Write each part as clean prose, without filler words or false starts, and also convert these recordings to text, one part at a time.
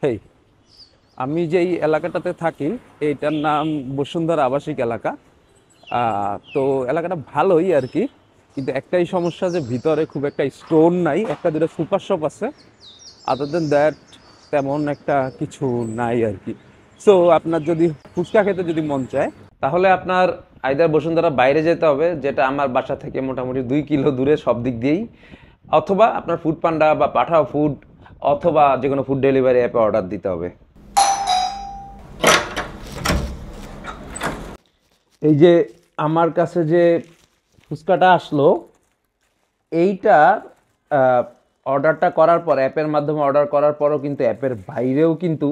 হেই, আমি যেই এলাকাটাতে থাকি এইটার নাম বসুন্ধরা আবাসিক এলাকা। তো এলাকাটা ভালোই আর কি, কিন্তু একটাই সমস্যা যে ভিতরে খুব একটা স্টোর নাই, একটা দুটো সুপার শপ আছে। আদার দেন দ্যাট তেমন একটা কিছু নাই আর কি। সো আপনার যদি ফুচকা খেতে যদি মন চায়, তাহলে আপনার আইদার বসুন্ধরা বাইরে যেতে হবে, যেটা আমার বাসা থেকে মোটামুটি 2 কিলো দূরে সব দিক দিয়েই, অথবা আপনার ফুড পান্ডা বা পাঠাও ফুড, অথবা যে কোনো ফুড ডেলিভারি অ্যাপে অর্ডার দিতে হবে। এই যে আমার কাছে যে ফুচকাটা আসলো, এইটা অর্ডারটা করার পর, অ্যাপের মাধ্যমে অর্ডার করার পরও কিন্তু অ্যাপের বাইরেও কিন্তু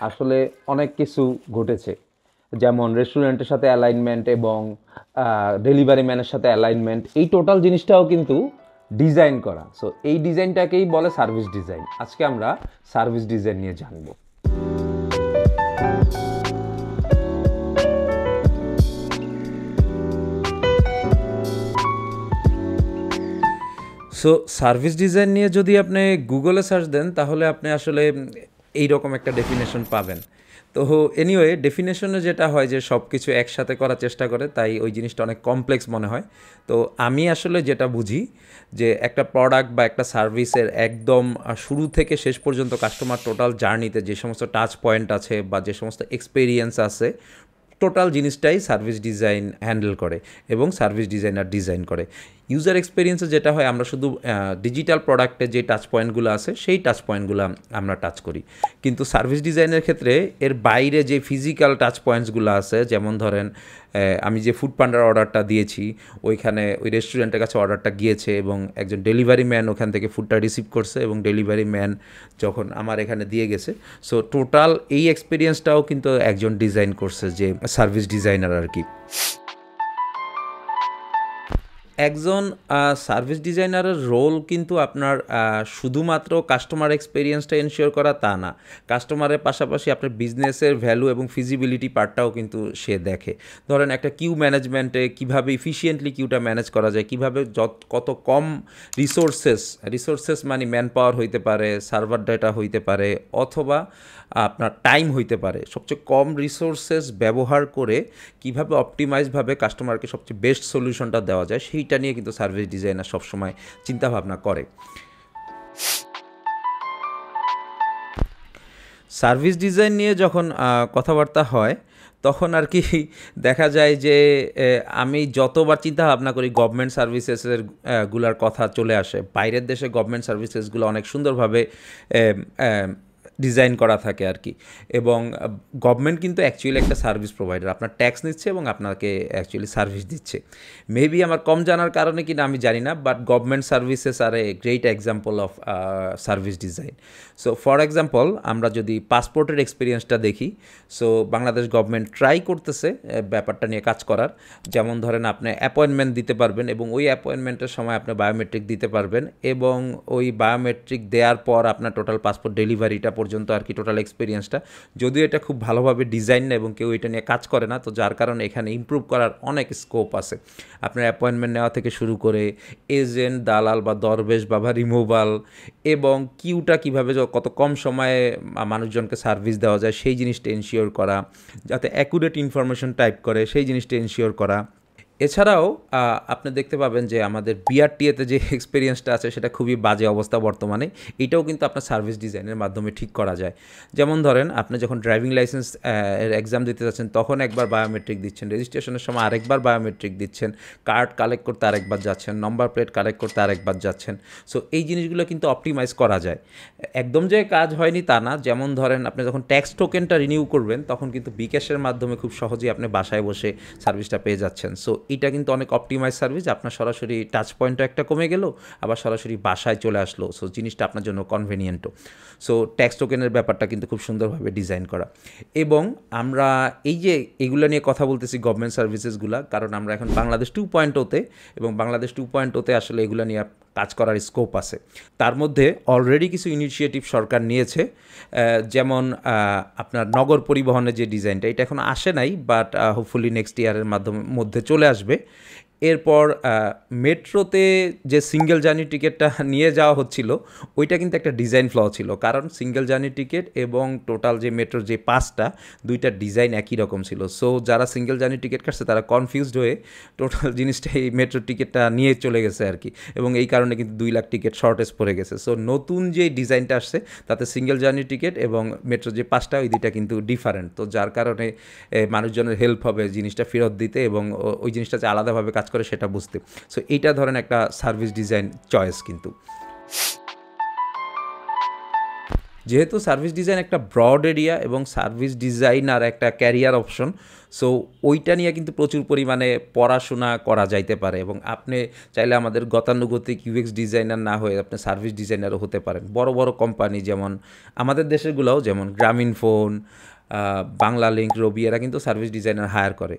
আসলে অনেক কিছু ঘটেছে। যেমন রেস্টুরেন্টের সাথে অ্যালাইনমেন্ট এবং ডেলিভারি ম্যানের সাথে অ্যালাইনমেন্ট, এই টোটাল জিনিসটাও কিন্তু ডিজাইন করা। সো এই ডিজাইনটাকেই বলে সার্ভিস ডিজাইন। আজকে আমরা সার্ভিস ডিজাইন নিয়ে জানবো। সো সার্ভিস ডিজাইন নিয়ে যদি আপনি গুগলে সার্চ দেন, তাহলে আপনি আসলে এই রকম একটা ডেফিনেশন পাবেন। তো এনিওয়ে, ডেফিনেশনে যেটা হয় যে সব কিছু একসাথে করার চেষ্টা করে, তাই ওই জিনিসটা অনেক কমপ্লেক্স মনে হয়। তো আমি আসলে যেটা বুঝি যে একটা প্রোডাক্ট বা একটা সার্ভিসের একদম শুরু থেকে শেষ পর্যন্ত কাস্টমার টোটাল জার্নিতে যে সমস্ত টাচ পয়েন্ট আছে বা যে সমস্ত এক্সপেরিয়েন্স আছে, টোটাল জিনিসটাই সার্ভিস ডিজাইন হ্যান্ডেল করে এবং সার্ভিস ডিজাইনার ডিজাইন করে। ইউজার এক্সপিরিয়েন্সে যেটা হয়, আমরা শুধু ডিজিটাল প্রোডাক্টে যে টাচ পয়েন্টগুলো আছে সেই টাচ পয়েন্টগুলো আমরা টাচ করি, কিন্তু সার্ভিস ডিজাইনের ক্ষেত্রে এর বাইরে যে ফিজিক্যাল টাচ পয়েন্টসগুলো আছে, যেমন ধরেন আমি যে ফুড পান্ডার অর্ডারটা দিয়েছি, ওইখানে ওই রেস্টুরেন্টের কাছে অর্ডারটা গিয়েছে এবং একজন ডেলিভারি ম্যান ওখান থেকে ফুডটা রিসিভ করছে এবং ডেলিভারি ম্যান যখন আমার এখানে দিয়ে গেছে। সো টোটাল এই এক্সপিরিয়েন্সটাও কিন্তু একজন ডিজাইন করছে, যে সার্ভিস ডিজাইনার আর কি। একজন সার্ভিস ডিজাইনারের রোল কিন্তু আপনার শুধুমাত্র কাস্টমার এক্সপেরিয়েন্সটা এনশিওর করা তা না, কাস্টমারের পাশাপাশি আপনার বিজনেসের ভ্যালু এবং ফিজিবিলিটি পার্টটাও কিন্তু সে দেখে। ধরেন একটা কিউ ম্যানেজমেন্টে কীভাবে ইফিশিয়েন্টলি কিউটা ম্যানেজ করা যায়, কীভাবে কত কম রিসোর্সেস মানে ম্যান পাওয়ার হইতে পারে, সার্ভার ডেটা হইতে পারে, অথবা আপনার টাইম হইতে পারে, সবচেয়ে কম রিসোর্সেস ব্যবহার করে কীভাবে অপটিমাইজভাবে কাস্টমারকে সবচেয়ে বেস্ট সলিউশনটা দেওয়া যায়, সেইটা নিয়ে কিন্তু সার্ভিস ডিজাইনার সবসময় চিন্তাভাবনা করে। সার্ভিস ডিজাইন নিয়ে যখন কথাবার্তা হয়, তখন আর কি দেখা যায় যে আমি যতবার চিন্তা ভাবনা করি গভর্নমেন্ট সার্ভিসেসের গুলার কথা চলে আসে। বাইরের দেশে গভর্নমেন্ট সার্ভিসেসগুলো অনেক সুন্দরভাবে ডিজাইন করা থাকে আর কি। এবং গভর্নমেন্ট কিন্তু অ্যাকচুয়ালি একটা সার্ভিস প্রোভাইডার, আপনার ট্যাক্স নিচ্ছে এবং আপনাকে অ্যাকচুয়ালি সার্ভিস দিচ্ছে। মেবি আমার কম জানার কারণে কিনা আমি জানি না, but government services are a great example of service design. So for example, আমরা যদি পাসপোর্টের এক্সপিরিয়েন্সটা দেখি, সো বাংলাদেশ গভর্নমেন্ট ট্রাই করতেছে ব্যাপারটা নিয়ে কাজ করার। যেমন ধরেন, আপনি অ্যাপয়েন্টমেন্ট দিতে পারবেন এবং ওই অ্যাপয়েন্টমেন্টের সময় আপনি বায়োমেট্রিক দিতে পারবেন, এবং ওই বায়োমেট্রিক দেওয়ার পর আপনার টোটাল পাসপোর্ট ডেলিভারিটা পর্যন্ত আর কি টোটাল এক্সপিরিয়েন্সটা, যদিও এটা খুব ভালোভাবে ডিজাইন না এবং কেউ এটা নিয়ে কাজ করে না, তো যার কারণে এখানে ইমপ্রুভ করার অনেক স্কোপ আছে। আপনার অ্যাপয়েন্টমেন্ট নেওয়া থেকে শুরু করে এজেন্ট, দালাল বা দরবেশ বা রিমুভাল, এবং কিউটা কীভাবে কত কম সময়ে মানুষজনকে সার্ভিস দেওয়া যায় সেই জিনিসটা এনশিওর করা, যাতে অ্যাকুরেট ইনফরমেশন টাইপ করে সেই জিনিসটা এনশিওর করা। এছাড়াও আপনি দেখতে পাবেন যে আমাদের বিআরটিএতে যে এক্সপিরিয়েন্সটা আছে সেটা খুবই বাজে অবস্থা বর্তমানে। এটাও কিন্তু আপনার সার্ভিস ডিজাইনের মাধ্যমে ঠিক করা যায়। যেমন ধরেন, আপনি যখন ড্রাইভিং লাইসেন্স এর এক্সাম দিতে যাচ্ছেন, তখন একবার বায়োমেট্রিক দিচ্ছেন, রেজিস্ট্রেশনের সময় আরেকবার বায়োমেট্রিক দিচ্ছেন, কার্ড কালেক্ট করতে আরেকবার যাচ্ছেন, নম্বর প্লেট কালেক্ট করতে আরেকবার যাচ্ছেন। সো এই জিনিসগুলো কিন্তু অপটিমাইজ করা যায়। একদম যে কাজ হয়নি তা না। যেমন ধরেন, আপনি যখন ট্যাক্স টোকেনটা রিনিউ করবেন, তখন কিন্তু বিকাশের মাধ্যমে খুব সহজেই আপনি বাসায় বসে সার্ভিসটা পেয়ে যাচ্ছেন। সো এটা কিন্তু অনেক অপটিমাইজ সার্ভিস। আপনার সরাসরি টাচ পয়েন্টও একটা কমে গেল, আবার সরাসরি বাসায় চলে আসলো। সো জিনিসটা আপনার জন্য কনভেনিয়েন্টও। সো ট্যাক্স টোকেনের ব্যাপারটা কিন্তু খুব সুন্দরভাবে ডিজাইন করা। এবং আমরা এই যে এগুলো নিয়ে কথা বলতেছি গভর্নমেন্ট সার্ভিসেসগুলো, কারণ আমরা এখন বাংলাদেশ 2.0-তে, এবং বাংলাদেশ 2.0-তে আসলে এগুলো নিয়ে কাজ করার স্কোপ আছে। তার মধ্যে অলরেডি কিছু ইনিশিয়েটিভ সরকার নিয়েছে, যেমন আপনার নগর পরিবহনের যে ডিজাইনটা, এটা এখন আসে নাই, বাট হোপফুলি নেক্সট ইয়ারের মধ্যে চলে আসবে। এরপর মেট্রোতে যে সিঙ্গেল জার্নি টিকিটটা নিয়ে যাওয়া হচ্ছিল ওইটা কিন্তু একটা ডিজাইন ফ্ল ছিল, কারণ সিঙ্গেল জার্নি টিকিট এবং টোটাল যে মেট্রোর যে পাসটা দুইটা ডিজাইন একই রকম ছিল। সো যারা সিঙ্গেল জার্নি টিকিট কাটছে তারা কনফিউজড হয়ে টোটাল জিনিসটা এই মেট্রো টিকিটটা নিয়ে চলে গেছে আর কি, এবং এই কারণে কিন্তু 2 লাখ টিকিট শর্টেজ পড়ে গেছে। সো নতুন যে ডিজাইনটা আসছে তাতে সিঙ্গেল জার্নি টিকিট এবং মেট্রো যে পাসটা ওই দুইটা কিন্তু ডিফারেন্ট, তো যার কারণে মানুষজনের হেল্প হবে জিনিসটা ফেরত দিতে এবং ওই জিনিসটা যে আলাদাভাবে কাজ করে সেটা বুঝতে। সো এইটা ধরেন একটা সার্ভিস ডিজাইন চয়েস। কিন্তু যেহেতু সার্ভিস ডিজাইন একটা ব্রড এরিয়া এবং সার্ভিস ডিজাইন আর একটা ক্যারিয়ার অপশন, সো ওইটা নিয়ে কিন্তু প্রচুর পরিমাণে পড়াশোনা করা যাইতে পারে এবং আপনি চাইলে আমাদের গতানুগতিক ইউএক্স ডিজাইনার না হয়ে আপনি সার্ভিস ডিজাইনারও হতে পারেন। বড় বড় কোম্পানি যেমন আমাদের দেশেরগুলোও, যেমন গ্রামীণ ফোন, বাংলা লিঙ্ক, রবি, এরা কিন্তু সার্ভিস ডিজাইনার হায়ার করে,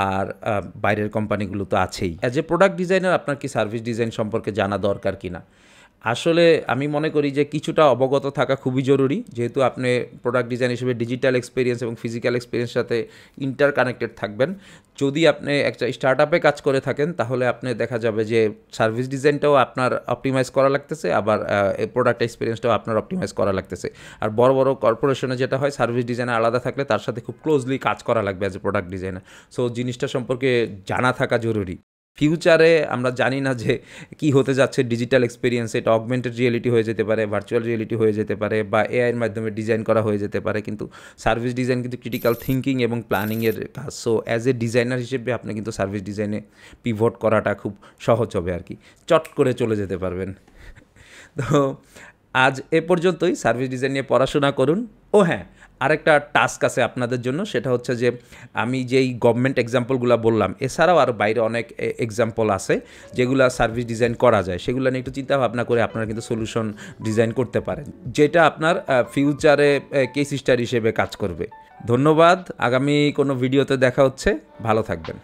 আর বাইরের কোম্পানিগুলো তো আছেই। অ্যাজ এ প্রোডাক্ট ডিজাইনার আপনার কি সার্ভিস ডিজাইন সম্পর্কে জানা দরকার কিনা? আসলে আমি মনে করি যে কিছুটা অবগত থাকা খুবই জরুরি, যেহেতু আপনি প্রোডাক্ট ডিজাইন হিসেবে ডিজিটাল এক্সপিরিয়েন্স এবং ফিজিক্যাল এক্সপিরিয়েন্সের সাথে ইন্টারকানেক্টেড থাকবেন। যদি আপনি একটা স্টার্ট আপে কাজ করে থাকেন তাহলে আপনি দেখা যাবে যে সার্ভিস ডিজাইনটাও আপনার অপটিমাইজ করা লাগতেছে, আবার প্রোডাক্ট এক্সপিরিয়েন্সটাও আপনার অপটিমাইজ করা লাগতেছে। আর বড় বড় কর্পোরেশনে যেটা হয়, সার্ভিস ডিজাইনার আলাদা থাকলে তার সাথে খুব ক্লোজলি কাজ করা লাগবে as a product designer. So জিনিসটা সম্পর্কে জানা থাকা জরুরি। ফিউচারে আমরা জানি না যে কি হতে যাচ্ছে ডিজিটাল এক্সপিরিয়েন্স, এটা অগমেন্টেড রিয়েলিটি হয়ে যেতে পারে, ভার্চুয়াল রিয়েলিটি হয়ে যেতে পারে, বা এআইয়ের মাধ্যমে ডিজাইন করা হয়ে যেতে পারে, কিন্তু সার্ভিস ডিজাইন কিন্তু ক্রিটিক্যাল থিঙ্কিং এবং প্ল্যানিংয়ের কাজ। সো অ্যাজ এ ডিজাইনার হিসেবে আপনি কিন্তু সার্ভিস ডিজাইনে পিভট করাটা খুব সহজ হবে আর কি, চট করে চলে যেতে পারবেন। তো আজ এ পর্যন্তই। সার্ভিস ডিজাইন নিয়ে পড়াশোনা করুন। ও হ্যাঁ, আরেকটা টাস্ক আছে আপনাদের জন্য, সেটা হচ্ছে যে আমি যেই গভর্নমেন্ট এক্সাম্পলগুলো বললাম এছাড়াও আরও বাইরে অনেক এক্সাম্পল আছে যেগুলো সার্ভিস ডিজাইন করা যায়, সেগুলো নিয়ে একটু চিন্তা ভাবনা করে আপনারা কিন্তু সলিউশন ডিজাইন করতে পারেন, যেটা আপনার ফিউচারে কেস স্টাডি হিসেবে কাজ করবে। ধন্যবাদ। আগামী কোনো ভিডিওতে দেখা হচ্ছে। ভালো থাকবেন।